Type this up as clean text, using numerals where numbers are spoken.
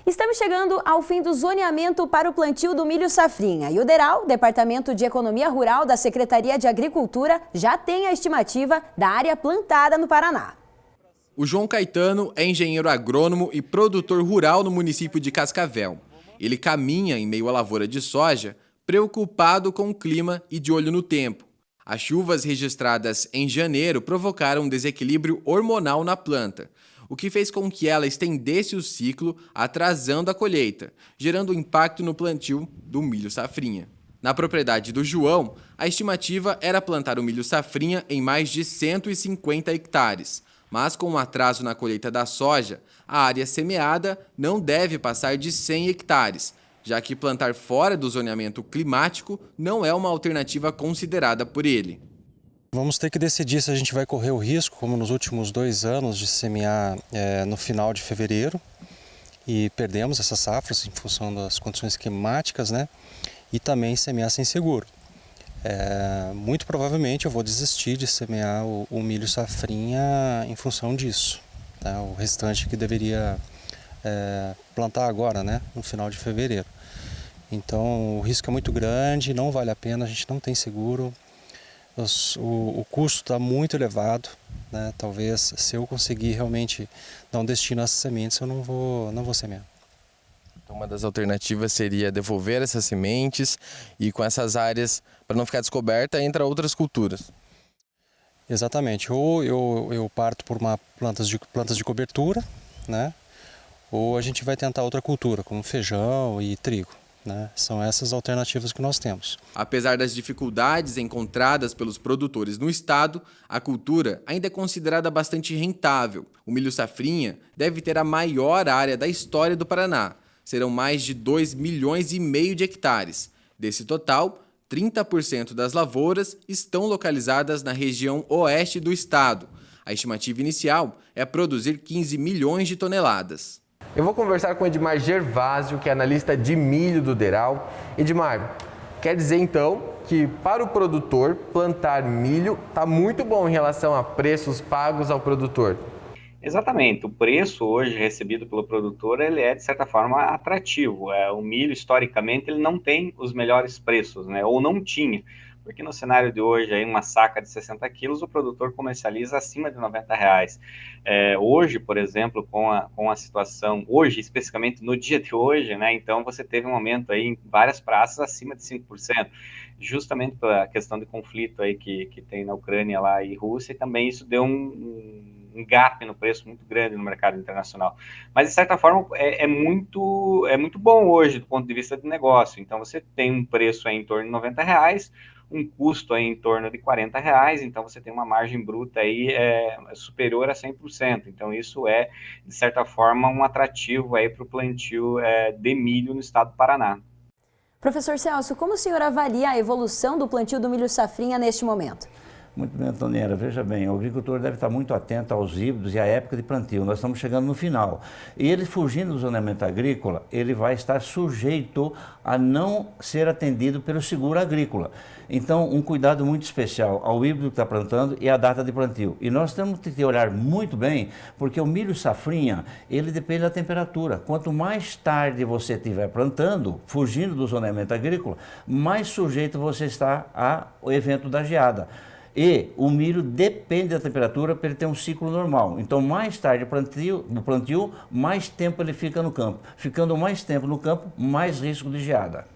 Estamos chegando ao fim do zoneamento para o plantio do milho safrinha. E o DERAL, Departamento de Economia Rural da Secretaria de Agricultura, já tem a estimativa da área plantada no Paraná. O João Caetano é engenheiro agrônomo e produtor rural no município de Cascavel. Ele caminha em meio à lavoura de soja, preocupado com o clima e de olho no tempo. As chuvas registradas em janeiro provocaram um desequilíbrio hormonal na planta, o que fez com que ela estendesse o ciclo, atrasando a colheita, gerando impacto no plantio do milho safrinha. Na propriedade do João, a estimativa era plantar o milho safrinha em mais de 150 hectares, mas com um atraso na colheita da soja, a área semeada não deve passar de 100 hectares, já que plantar fora do zoneamento climático não é uma alternativa considerada por ele. Vamos ter que decidir se a gente vai correr o risco, como nos últimos 2 anos, de semear no final de fevereiro e perdemos essas safras em função das condições climáticas, né? E também semear sem seguro. Muito provavelmente eu vou desistir de semear o milho safrinha em função disso. Tá? O restante que deveria plantar agora, né? No final de fevereiro. Então o risco é muito grande, não vale a pena, a gente não tem seguro. O custo está muito elevado, né? Talvez se eu conseguir realmente dar um destino a essas sementes, eu não vou semear. Então, uma das alternativas seria devolver essas sementes e com essas áreas, para não ficar descoberta, entra outras culturas. Exatamente, ou eu parto por plantas de cobertura, né? Ou a gente vai tentar outra cultura, como feijão e trigo. Né? São essas alternativas que nós temos. Apesar das dificuldades encontradas pelos produtores no estado, a cultura ainda é considerada bastante rentável. O milho safrinha deve ter a maior área da história do Paraná. Serão mais de 2,5 milhões de hectares. Desse total, 30% das lavouras estão localizadas na região oeste do estado. A estimativa inicial é produzir 15 milhões de toneladas. Eu vou conversar com Edmar Gervásio, que é analista de milho do DERAL. Edmar, quer dizer então que para o produtor plantar milho está muito bom em relação a preços pagos ao produtor? Exatamente, o preço hoje recebido pelo produtor ele é de certa forma atrativo. O milho historicamente ele não tem os melhores preços, né? Ou não tinha. Porque no cenário de hoje, aí, uma saca de 60 quilos, o produtor comercializa acima de R$90. Hoje, por exemplo, com a situação, hoje, especificamente no dia de hoje, né, então você teve um aumento aí em várias praças acima de 5%, justamente pela questão de conflito aí que tem na Ucrânia lá e Rússia, e também isso deu um gap no preço muito grande no mercado internacional. Mas, de certa forma, é muito bom hoje do ponto de vista de negócio. Então, você tem um preço aí em torno de R$90, um custo aí em torno de R$40, então você tem uma margem bruta aí superior a 100%. Então, isso é, de certa forma, um atrativo aí para o plantio de milho no estado do Paraná. Professor Celso, como o senhor avalia a evolução do plantio do milho safrinha neste momento? Muito bem, Antoniera. Veja bem, o agricultor deve estar muito atento aos híbridos e à época de plantio. Nós estamos chegando no final. E ele, fugindo do zoneamento agrícola, ele vai estar sujeito a não ser atendido pelo seguro agrícola. Então, um cuidado muito especial ao híbrido que está plantando e à data de plantio. E nós temos que olhar muito bem, porque o milho safrinha, ele depende da temperatura. Quanto mais tarde você estiver plantando, fugindo do zoneamento agrícola, mais sujeito você está ao evento da geada. E o milho depende da temperatura para ele ter um ciclo normal. Então, mais tarde no plantio, mais tempo ele fica no campo. Ficando mais tempo no campo, mais risco de geada.